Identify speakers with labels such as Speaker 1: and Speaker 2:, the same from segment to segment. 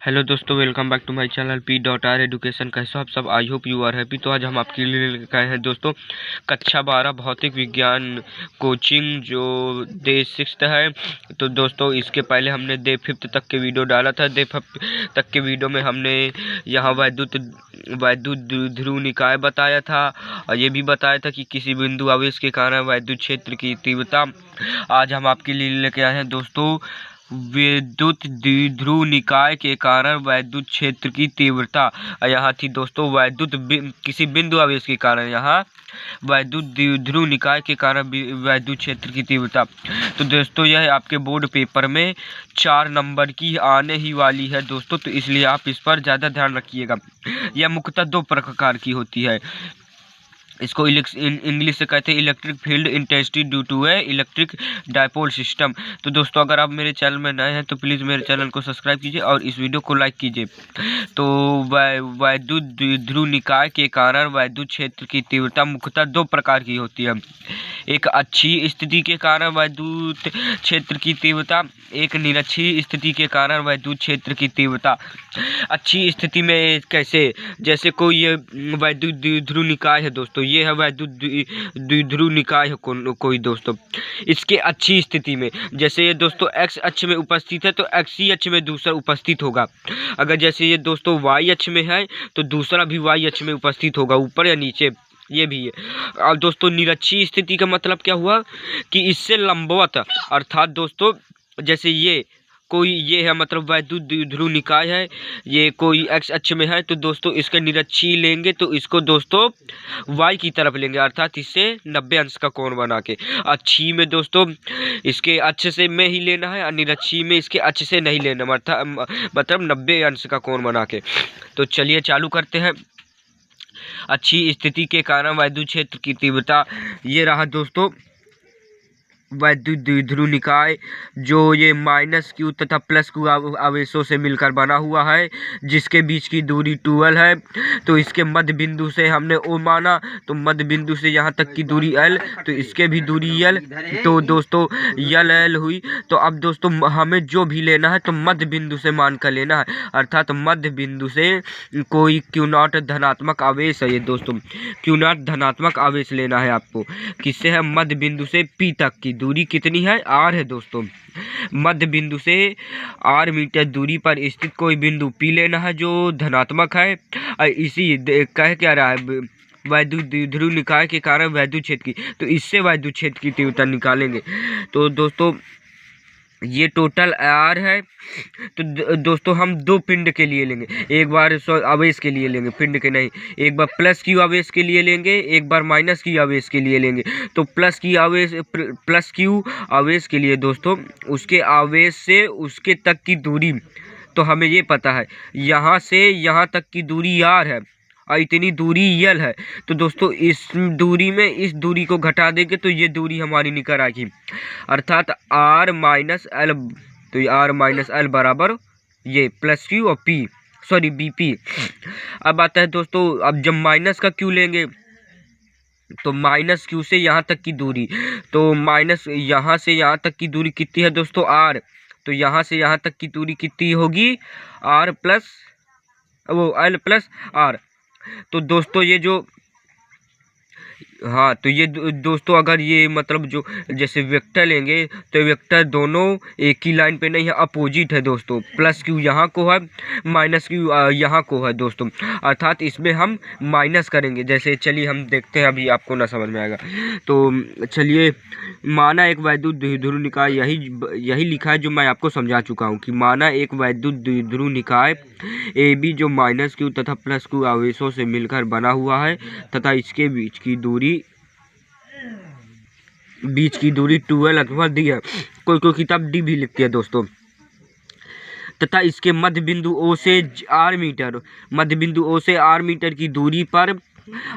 Speaker 1: Hello दोस्तों, welcome back to my channel P.R education. कैसे हो आप सब? I hope you are happy. तो आज हम आपके लिए लेकर आए हैं दोस्तों कक्षा 12 भौतिक विज्ञान कोचिंग जो डे 6 है। तो दोस्तों इसके पहले हमने डे 5 तक के वीडियो डाला था। डे 5 तक के वीडियो में हमने यहाँ वैद्युत ध्रुव निकाय बताया था और ये भी बताया था कि किसी बिंदु आवेश के कारण वैद्युत क्षेत्र की तीव्रता। आज हम आपके लिए लेकर आए हैं दोस्तों विद्युत द्विध्रुव निकाय के कारण वैद्युत क्षेत्र की तीव्रता। यहाँ थी दोस्तों किसी बिंदु आवेश के कारण यहाँ वैद्युत द्विध्रुव निकाय के कारण वैद्युत क्षेत्र की तीव्रता। तो दोस्तों यह आपके बोर्ड पेपर में 4 नंबर की आने ही वाली है दोस्तों, तो इसलिए आप इस पर ज़्यादा ध्यान रखिएगा। यह मुख्यतः 2 प्रकार की होती है। इसको इंग्लिश से कहते हैं electric field intensity due to a electric dipole system. तो दोस्तों अगर आप मेरे चैनल में नए हैं तो प्लीज़ मेरे चैनल को सब्सक्राइब कीजिए और इस वीडियो को लाइक कीजिए। तो वैद्युत द्विध्रुव निकाय के कारण वैद्युत क्षेत्र की तीव्रता मुख्यतः 2 प्रकार की होती है। एक अच्छी स्थिति के कारण वैद्युत क्षेत्र की तीव्रता, एक निरक्षी स्थिति के कारण वैद्युत क्षेत्र की तीव्रता। अच्छी स्थिति में कैसे? जैसे कोई ये वैद्युत द्विध्रुव निकाय है दोस्तों, ये है वैद्युत द्विध्रुव निकाय है कोई दोस्तों। इसके अच्छी स्थिति में जैसे ये दोस्तों एक्स अक्ष में उपस्थित है तो एक्स ही अक्ष में दूसरा उपस्थित होगा। अगर जैसे ये दोस्तों वाई अक्ष में है तो दूसरा भी वाई अक्ष में उपस्थित होगा, ऊपर या नीचे, ये भी है। और दोस्तों निरक्षी स्थिति का मतलब क्या हुआ कि इससे लंबवत, अर्थात दोस्तों जैसे ये है मतलब वैद्युत द्विध्रुव निकाय है, ये कोई एक्स अक्ष में है तो दोस्तों इसका निरक्षी लेंगे तो इसको दोस्तों वाई की तरफ लेंगे, अर्थात इससे 90 अंश का कोण बना के। अच्छी में दोस्तों इसके अक्ष से में ही लेना है और निरक्षी में इसके अक्ष से नहीं लेना, मतलब 90 अंश का कोण बना के। तो चलिए चालू करते हैं। अच्छी स्थिति के कारण वैद्युत क्षेत्र की तीव्रता ये रहा दोस्तों वैद्युत द्विध्रुव निकाय, जो ये -q तथा +q आवेशों से मिलकर बना हुआ है, जिसके बीच की दूरी 12 है। तो इसके मध्य बिंदु से हमने O माना, तो मध्य बिंदु से यहाँ तक की दूरी L, तो इसके भी दूरी L। तो दोस्तों L हुई। तो अब दोस्तों हमें जो भी लेना है तो मध्य बिंदु से मान कर लेना है, अर्थात मध्य बिंदु से कोई Q0 धनात्मक आवेश है। ये दोस्तों Q0 धनात्मक आवेश लेना है आपको। किससे है? मध्य बिंदु से P तक की दूरी कितनी है? R है दोस्तों। मध्य बिंदु से R मीटर दूरी पर स्थित कोई बिंदु P लेना है जो धनात्मक है। इसी कह क्या रहा है वैद्युत द्विध्रुव निकाय के कारण वैद्युत क्षेत्र की, तो इससे वैद्युत क्षेत्र की तीव्रता निकालेंगे। तो दोस्तों ये टोटल R है। तो दोस्तों हम 2 पिंड के लिए लेंगे, एक बार आवेश के लिए लेंगे, पिंड के नहीं। एक बार +q आवेश के लिए लेंगे, एक बार -q आवेश के लिए लेंगे। तो +q आवेश के लिए दोस्तों उसके आवेश से उसके तक की दूरी, तो हमें ये पता है यहाँ से यहाँ तक की दूरी R है और इतनी दूरी L है। तो दोस्तों इस दूरी में इस दूरी को घटा देंगे तो ये दूरी हमारी निकल आएगी, अर्थात R -L। तो R -L बराबर ये +q और BP। अब आता है दोस्तों, अब जब माइनस का q लेंगे तो -q से यहाँ तक की दूरी, तो यहाँ से यहाँ तक की दूरी कितनी है दोस्तों? R। तो यहाँ से यहाँ तक की दूरी कितनी होगी? L + R। तो दोस्तों ये जो तो ये दोस्तों अगर ये मतलब जो जैसे वेक्टर लेंगे तो वेक्टर दोनों एक ही लाइन पे नहीं है, अपोजिट है दोस्तों। +q यहाँ को है, -q यहाँ को है दोस्तों, अर्थात इसमें हम माइनस करेंगे। जैसे चलिए हम देखते हैं, अभी आपको ना समझ में आएगा। तो चलिए माना एक वैद्युत द्विध्रुव निकाय, यही लिखा है जो मैं आपको समझा चुका हूँ कि माना एक वैद्युत द्विध्रुव निकाय AB जो -q तथा +q आवेशों से मिलकर बना हुआ है तथा इसके बीच की दूरी 12 अथवा दी है, कोई किताब D भी लिखती है दोस्तों। तथा इसके मध्य बिंदु O से R मीटर की दूरी पर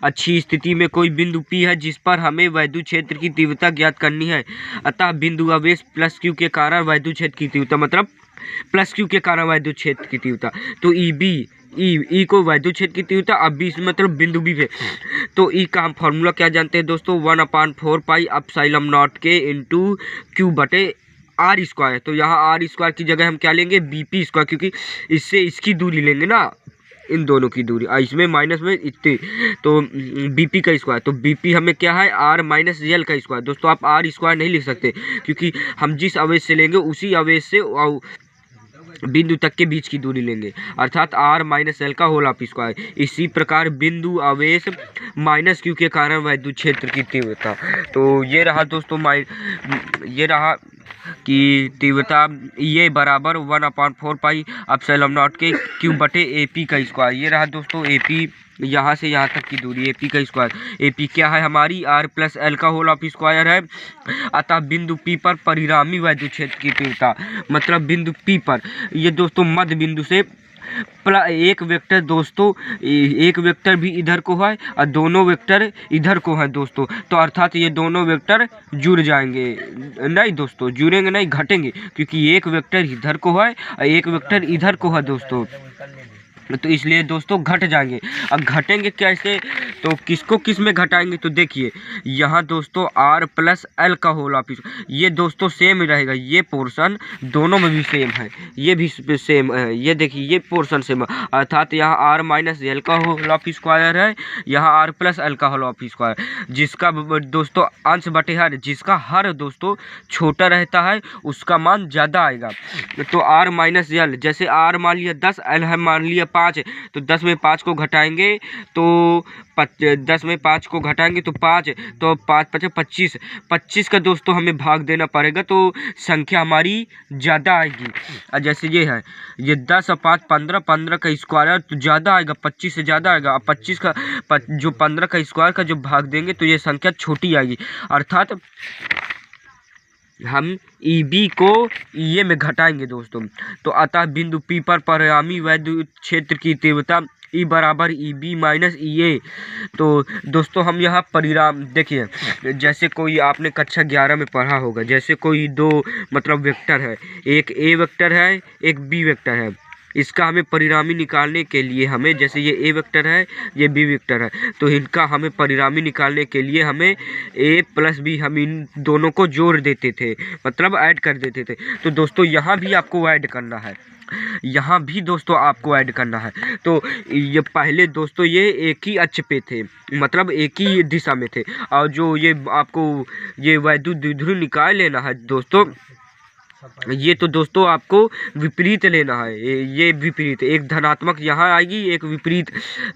Speaker 1: अच्छी स्थिति में कोई बिंदु P है जिस पर हमें वैद्युत क्षेत्र की तीव्रता ज्ञात करनी है। अतः बिंदु आवेश +q के कारण वैद्युत क्षेत्र की तीव्रता, मतलब +q के कारण वैद्युत क्षेत्र की तीव्रता। तो E को वैद्युत क्षेत्र की तीव्रता, अब B मतलब बिंदु B पे। तो E का हम फॉर्मूला क्या जानते हैं दोस्तों? 1/4 पाई एप्सिलॉन नॉट के इंटू Q बटे आर स्क्वायर, तो यहाँ आर स्क्वायर की जगह हम क्या लेंगे, बीपी स्क्वायर, क्योंकि इससे इसकी दूरी लेंगे ना, इन दोनों की दूरी, इसमें माइनस में इतनी, तो बीपी का स्क्वायर, तो बीपी हमें क्या है, आर माइनस एल का स्क्वायर। दोस्तों आप आर स्क्वायर नहीं लिख सकते, क्योंकि हम जिस आवेश से लेंगे उसी आवेश से बिंदु तक के बीच की दूरी लेंगे, अर्थात आर माइनस एल का होल ऑफ स्क्वायर। इसी प्रकार बिंदु आवेश माइनस क्यू के कारण वैद्युत क्षेत्र की तीव्रता, तो ये रहा दोस्तों ये रहा कि तीव्रता ये बराबर 1/4 पाई एप्सिलॉन नॉट के क्यूब बटे एपी का स्क्वायर। ये रहा दोस्तों एपी, यहाँ से यहाँ तक की दूरी एपी का स्क्वायर। एपी क्या है हमारी, आर प्लस एल का होल ऑफ स्क्वायर है। अतः बिंदु पी पर परिणामी वैद्युत क्षेत्र की तीव्रता, मतलब बिंदु पी पर, ये दोस्तों मध्य बिंदु से एक वेक्टर दोस्तों, एक वेक्टर भी इधर को है और दोनों वेक्टर इधर को है दोस्तों, तो अर्थात ये दोनों वेक्टर जुड़ जाएंगे, नहीं दोस्तों जुड़ेंगे नहीं, घटेंगे, क्योंकि एक वेक्टर इधर को है और एक वेक्टर इधर को है दोस्तों, तो इसलिए दोस्तों घट जाएंगे। अब घटेंगे कैसे, तो किसको किस में घटाएंगे, तो देखिए यहाँ दोस्तों आर प्लस एल का होल ऑफ, ये दोस्तों सेम रहेगा, ये पोर्शन दोनों में भी सेम है, ये भी सेम है, ये देखिए ये पोर्शन सेम है, अर्थात यहाँ आर माइनस एल का होल ऑफ स्क्वायर है, यहाँ आर प्लस एल का होल ऑफ स्क्वायर, जिसका दोस्तों अंश बटे हर, जिसका हर दोस्तों छोटा रहता है उसका मान ज़्यादा आएगा। तो आर माइनस एल, जैसे आर मान लिया 10, एल है मान लिया 5, तो 10 में 5 को घटाएंगे तो 10 में 5 को घटाएंगे तो 5, तो 5 5 25, 25 का दोस्तों हमें भाग देना पड़ेगा, तो संख्या हमारी ज़्यादा आएगी। और जैसे ये है, ये 10 और 5 15, 15 का स्क्वायर तो ज़्यादा आएगा, 25 से ज़्यादा आएगा, और 25 का जो 15 का स्क्वायर का जो भाग देंगे तो ये संख्या छोटी आएगी, अर्थात हम ईबी को ये में घटाएंगे दोस्तों। तो अतः बिंदु पी पर परिणामी वैद्युत क्षेत्र की तीव्रता ई बराबर ई बी माइनस ई ए। तो दोस्तों हम यहाँ परिणाम देखिए, जैसे कोई आपने कक्षा 11 में पढ़ा होगा, जैसे कोई दो मतलब वेक्टर है, एक ए वेक्टर है एक बी वेक्टर है, इसका हमें परिणामी निकालने के लिए हमें, जैसे ये ए वेक्टर है ये बी वेक्टर है, तो इनका हमें परिणामी निकालने के लिए हमें ए प्लस बी, हम इन दोनों को जोड़ देते थे, मतलब ऐड कर देते थे। तो दोस्तों यहाँ भी आपको ऐड करना है, यहाँ भी दोस्तों आपको ऐड करना है। तो ये पहले दोस्तों ये एक ही अक्ष पे थे, मतलब एक ही दिशा में थे, और जो ये आपको ये वैद्युत द्विध्रुव निकाल लेना है दोस्तों, ये तो दोस्तों आपको विपरीत लेना है, ये विपरीत, एक धनात्मक यहाँ आएगी, एक विपरीत,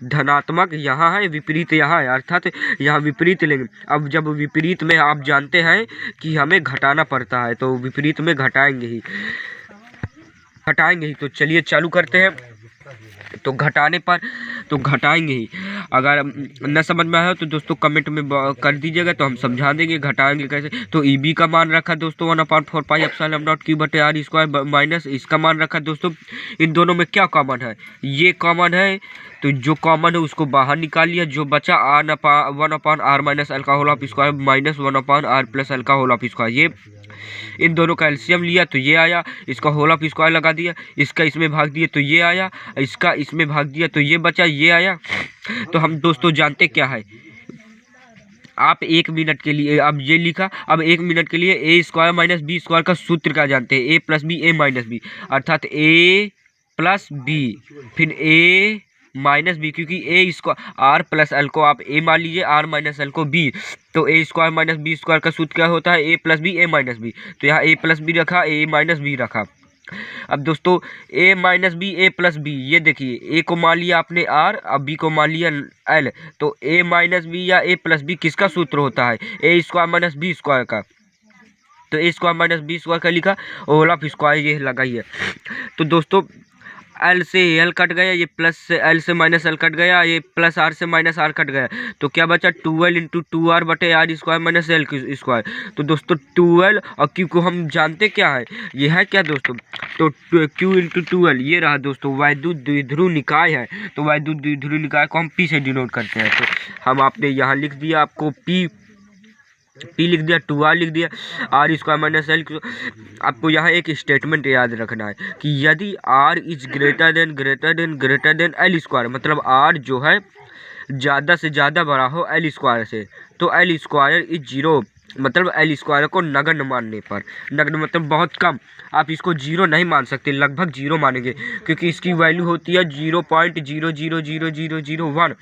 Speaker 1: धनात्मक यहाँ है विपरीत यहाँ है, अर्थात यहाँ विपरीत लेंगे। अब जब विपरीत में आप जानते हैं कि हमें घटाना पड़ता है, तो विपरीत में घटाएंगे ही। तो चलिए चालू करते हैं। तो घटाने पर तो घटाएंगे ही, अगर न समझ में आया तो दोस्तों कमेंट में कर दीजिएगा, तो हम समझा देंगे घटाएंगे कैसे। तो ई बी का मान रखा दोस्तों 1/4 पाई एप्सिलॉन नॉट क्यू बटे आर स्क्वायर माइनस इसका मान रखा दोस्तों। इन दोनों में क्या कॉमन है, ये कॉमन है, तो जो कॉमन है उसको बाहर निकाल लिया, जो बचा 1/r माइनस एल का whole of square minus 1/r plus L का होल ऑफ स्क्वायर। ये इन दोनों का एलसीएम लिया तो ये आया, इसका होल ऑफ स्क्वायर लगा दिया, इसका इसमें भाग दिया तो ये आया, इसका इसमें भाग दिया तो ये बचा, ये आया। तो हम दोस्तों जानते क्या है, आप 1 मिनट के लिए अब ये लिखा, अब 1 मिनट के लिए ए स्क्वायर माइनस बी स्क्वायर का सूत्र क्या जानते हैं, ए प्लस बी ए माइनस बी, अर्थात ए प्लस बी फिर ए माइनस बी, क्योंकि ए स्क्वायर आर प्लस एल को आप ए मान लीजिए, आर माइनस एल को बी, तो ए स्क्वायर माइनस बी स्क्वायर का सूत्र क्या होता है, ए प्लस बी ए माइनस बी। तो यहाँ ए प्लस बी रखा, ए माइनस बी रखा। अब दोस्तों ए माइनस बी ए प्लस बी, ये देखिए ए को मान लिया आपने आर, अब बी को मान लिया एल, तो ए माइनस बी या ए प्लस बी किसका सूत्र होता है, ए स्क्वायर माइनस बी स्क्वायर का। तो ए स्क्वायर माइनस बी स्क्वायर का लिखा, होल ऑफ स्क्वायर ये लगाइए। तो दोस्तों एल से एल कट गया, ये प्लस से एल से माइनस एल कट गया, ये प्लस आर से माइनस आर कट गया, तो क्या बचा 12 इंटू 2r बटे R square minus L square. तो दोस्तों 12 और क्यू को हम जानते क्या है, ये है क्या दोस्तों, तो क्यू इंटू 12 ये रहा दोस्तों वैद्युत द्विध्रुव निकाय है। तो वैद्युत द्विध्रुव निकाय को हम पी से डिनोट करते हैं, तो हम आपने यहाँ लिख दिया, आपको पी लिख दिया, 2r लिख दिया, आर स्क्वायर माइनस एल। आपको यहाँ एक स्टेटमेंट याद रखना है कि यदि r is greater than L square, मतलब r जो है ज़्यादा से ज़्यादा बड़ा हो एल स्क्वायर से, तो एल स्क्वायर इज 0, मतलब एल स्क्वायर को नगण्य मानने पर, नगण्य मतलब बहुत कम, आप इसको जीरो नहीं मान सकते, लगभग जीरो मानेंगे क्योंकि इसकी वैल्यू होती है 0.0000001,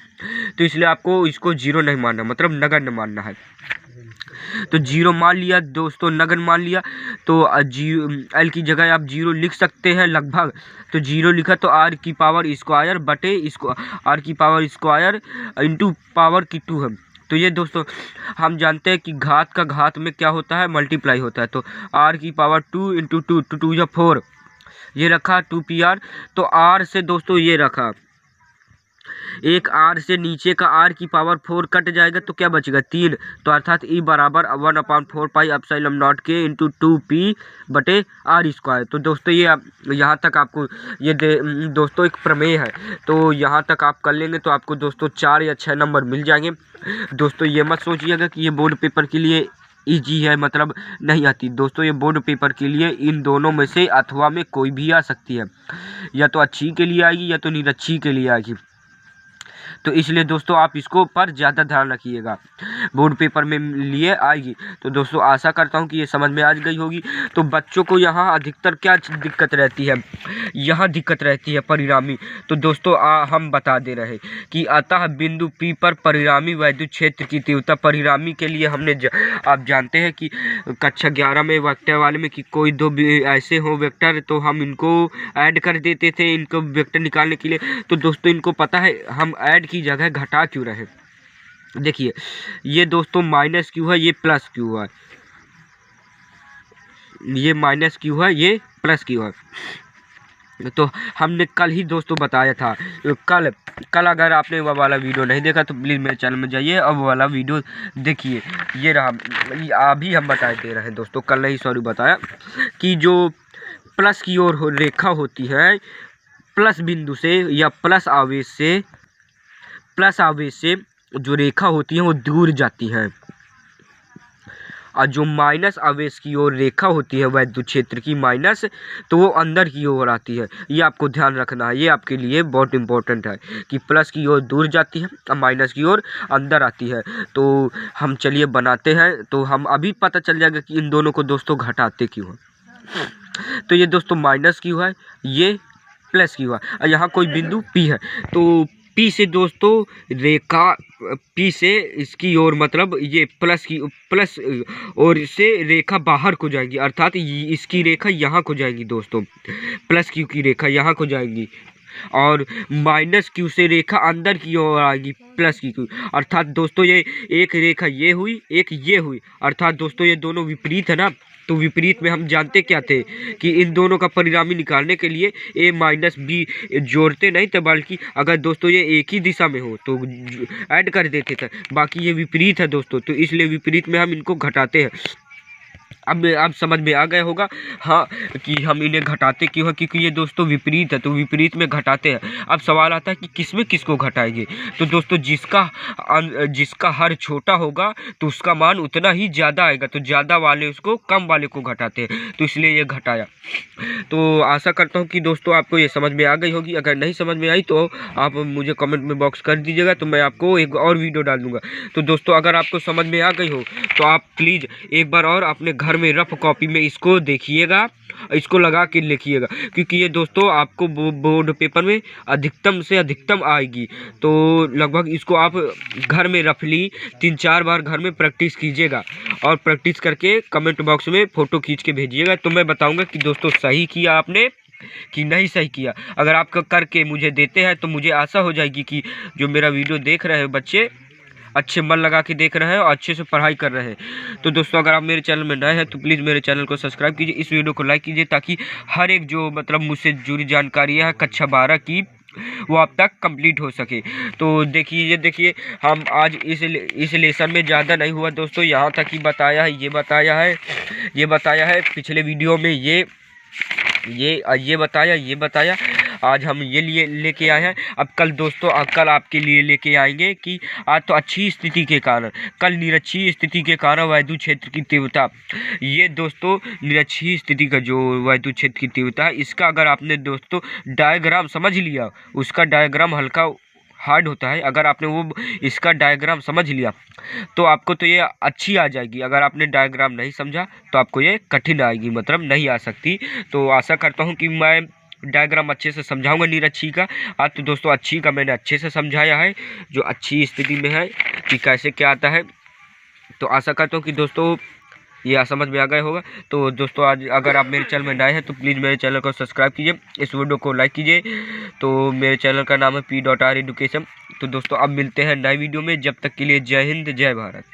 Speaker 1: तो इसलिए आपको इसको जीरो नहीं मानना, मतलब नगण्य मानना है। तो जीरो मान लिया दोस्तों, नगण्य मान लिया, तो एल की जगह आप जीरो लिख सकते हैं लगभग, तो जीरो लिखा तो आर की पावर स्क्वायर बटे इसको आर की पावर स्क्वायर इंटू पावर की 2 है। तो ये दोस्तों हम जानते हैं कि घात का घात में क्या होता है, मल्टीप्लाई होता है, तो आर की पावर 2 इंटू 2 2 या 4, ये रखा 2pr, तो आर से दोस्तों ये रखा एक, आर से नीचे का आर की पावर 4 कट जाएगा तो क्या बचेगा 3, तो अर्थात ई बराबर 1/4 पाई एप्सिलॉन नॉट के इंटू 2p बटे आर स्क्वायर। तो दोस्तों ये यहाँ तक आपको ये दोस्तों एक प्रमेय है, तो यहाँ तक आप कर लेंगे तो आपको दोस्तों 4 या 6 नंबर मिल जाएंगे। दोस्तों ये मत सोचिएगा कि ये बोर्ड पेपर के लिए ईजी है, मतलब नहीं आती दोस्तों, ये बोर्ड पेपर के लिए इन दोनों में से अथवा में कोई भी आ सकती है, या तो अच्छी के लिए आएगी या तो निरच्छी के लिए आएगी। तो इसलिए दोस्तों आप इसको पर ज़्यादा ध्यान रखिएगा, बोर्ड पेपर में लिए आएगी। तो दोस्तों आशा करता हूँ कि ये समझ में आ गई होगी। तो बच्चों को यहाँ अधिकतर क्या दिक्कत रहती है, यहाँ दिक्कत रहती है परिणामी। तो दोस्तों हम बता दे रहे कि अतः बिंदु P पर परिणामी वैद्युत क्षेत्र की तीव्रता, परिणामी के लिए हमने आप जानते हैं कि कक्षा 11 में वेक्टर वाले में कि कोई दो ऐसे हो वेक्टर, तो हम इनको ऐड कर देते थे इनको वेक्टर निकालने के लिए। तो दोस्तों इनको पता है हम ऐड की जगह घटा क्यों रहे। देखिए ये दोस्तों माइनस क्यू है, ये प्लस क्यू है, ये माइनस क्यू है, ये प्लस क्यू है। तो हमने कल ही दोस्तों बताया था, कल अगर आपने वो वाला वीडियो नहीं देखा तो प्लीज़ मेरे चैनल में जाइए और वो वाला वीडियो देखिए। ये रहा, अभी हम बता दे रहे हैं दोस्तों, कल नहीं सॉरी बताया कि जो प्लस की ओर रेखा होती है, प्लस बिंदु से या प्लस आवेश से जो रेखा होती है वो दूर जाती है, और जो माइनस आवेश की ओर रेखा होती है वैद्युत क्षेत्र की माइनस, तो वो अंदर की ओर आती है। ये आपको ध्यान रखना है, ये आपके लिए बहुत इंपॉर्टेंट है कि प्लस की ओर दूर जाती है और माइनस की ओर अंदर आती है। तो हम चलिए बनाते हैं, तो हम अभी पता चल जाएगा कि इन दोनों को दोस्तों घटाते क्यों हैं। तो ये दोस्तों माइनस क्यू है, ये प्लस क्यू है, और यहाँ कोई बिंदु P है। तो P से दोस्तों रेखा P से इसकी ओर मतलब ये प्लस और से रेखा बाहर को जाएगी, अर्थात इसकी रेखा यहाँ को जाएगी दोस्तों, प्लस क्यू की रेखा यहाँ को जाएगी, और माइनस क्यू से रेखा अंदर की ओर आएगी प्लस क्यू, अर्थात दोस्तों ये एक रेखा ये हुई, एक ये हुई, अर्थात दोस्तों ये दोनों विपरीत है ना। तो विपरीत में हम जानते क्या थे कि इन दोनों का परिणामी निकालने के लिए a माइनस बी जोड़ते नहीं थे, बल्कि अगर दोस्तों ये एक ही दिशा में हो तो ऐड कर देते थे, बाकी ये विपरीत है दोस्तों, तो इसलिए विपरीत में हम इनको घटाते हैं। अब समझ में आ गया होगा हाँ कि हम इन्हें घटाते क्यों है, क्योंकि ये दोस्तों विपरीत है, तो विपरीत में घटाते हैं। अब सवाल आता है कि किस में किसको घटाएंगे। तो दोस्तों जिसका हर छोटा होगा तो उसका मान उतना ही ज़्यादा आएगा, तो ज़्यादा वाले उसको कम वाले को घटाते हैं, तो इसलिए ये घटाया। तो आशा करता हूँ कि दोस्तों आपको ये समझ में आ गई होगी। अगर नहीं समझ में आई तो आप मुझे कमेंट में बॉक्स कर दीजिएगा, तो मैं आपको एक और वीडियो डाल दूँगा। तो दोस्तों अगर आपको समझ में आ गई हो तो आप प्लीज़ एक बार और अपने घर में रफ कॉपी में इसको देखिएगा, इसको लगा के लिखिएगा, क्योंकि ये दोस्तों आपको बोर्ड पेपर में अधिकतम से अधिकतम आएगी। तो लगभग इसको आप घर में रफली 3-4 बार घर में प्रैक्टिस कीजिएगा, और प्रैक्टिस करके कमेंट बॉक्स में फ़ोटो खींच के भेजिएगा, तो मैं बताऊंगा कि दोस्तों सही किया आपने कि नहीं सही किया। अगर आप करके मुझे देते हैं तो मुझे आशा हो जाएगी कि जो मेरा वीडियो देख रहे हैं बच्चे अच्छे मन लगा के देख रहे हैं और अच्छे से पढ़ाई कर रहे हैं। तो दोस्तों अगर आप मेरे चैनल में नए हैं तो प्लीज़ मेरे चैनल को सब्सक्राइब कीजिए, इस वीडियो को लाइक कीजिए, ताकि हर एक जो मतलब मुझसे जुड़ी जानकारियाँ है कक्षा 12 की वो आप तक कंप्लीट हो सके। तो देखिए हम आज इस लेसन में ज़्यादा नहीं हुआ दोस्तों, यहाँ तक ही बताया है, ये बताया है पिछले वीडियो में ये बताया। आज हम ये लेके आए हैं। अब कल दोस्तों कल आपके लिए लेके आएंगे कि आज तो अच्छी स्थिति के कारण, कल निरक्षीय स्थिति के कारण वैद्युत क्षेत्र की तीव्रता, ये दोस्तों निरक्षीय स्थिति का जो वैद्युत क्षेत्र की तीव्रता है, इसका अगर आपने दोस्तों डायग्राम समझ लिया, उसका डायग्राम हल्का हार्ड होता है। अगर आपने वो इसका डायग्राम समझ लिया तो आपको तो ये अच्छी आ जाएगी। अगर आपने डायग्राम नहीं समझा तो आपको ये कठिन आएगी, मतलब नहीं आ सकती। तो आशा करता हूँ कि मैं डायग्राम अच्छे से समझाऊंगा नीरज का। आज तो दोस्तों अच्छी का मैंने अच्छे से समझाया है, जो अच्छी स्थिति में है कि कैसे क्या आता है। तो आशा करता हूँ कि दोस्तों ये समझ में आ गया होगा। तो दोस्तों आज अगर आप मेरे चैनल में नए हैं तो प्लीज़ मेरे चैनल को सब्सक्राइब कीजिए, इस वीडियो को लाइक कीजिए। तो मेरे चैनल का नाम है P.R एडुकेशन। तो दोस्तों अब मिलते हैं नए वीडियो में, जब तक के लिए जय हिंद जय भारत।